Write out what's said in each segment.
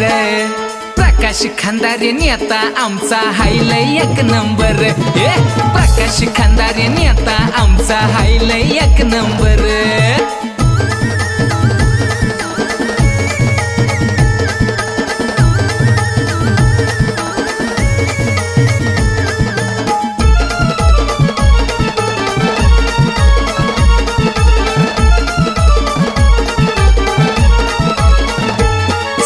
Number. प्रकाश खंदारे नेता आमचा हायलय एक नंबर. प्रकाश खंदारे नेता आमचा हायलय एक नंबर.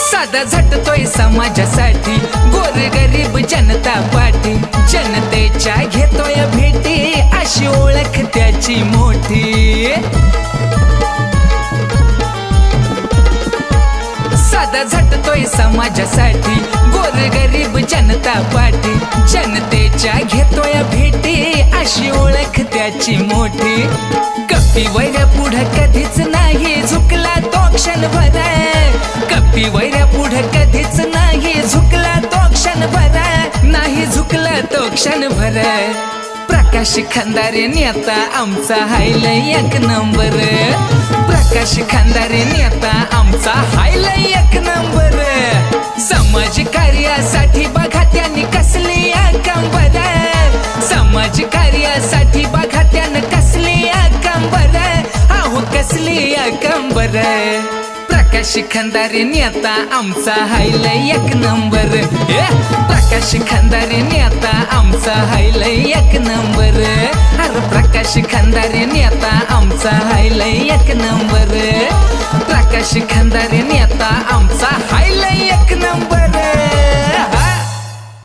साधा झटतोय समाजासाठी गोरगरीब जनता पाठी. जनतेच्या घेतोय भेटी अशी ओळख त्याची मोठी. साधा झटतोय समाजासाठी गोरगरीब जनता पाठी. जनतेच्या घेतोय भेटी अशी ओळख त्याची मोठी. कपी वैऱ्या पुढं कधीच नाही झुकला तो क्षणभर. कपी वैऱ्या पुढं कधीच नाही झुकला तो क्षणभर. नाही झुकला तो क्षणभर. प्रकाश खंदारे नेता आमचा हायलय एक नंबर. प्रकाश खंदारे नेता आमचा हायलय एक नंबर. समाज कार्यासाठी बघा त्यांनी कसली कंबर. समाज कार्यासाठी बघा त्यानं कसली कंबर. अहो कसली कंबर. प्रकाश खंदारे नेता आमचा हायलय एक नंबर. प्रकाश खंदारे नेता आमचा हायलय एक नंबर. अरे प्रकाश खंदारे नेता आमचा हायलय एक नंबर. प्रकाश खंदारे नेता आमचा हायलय एक नंबर.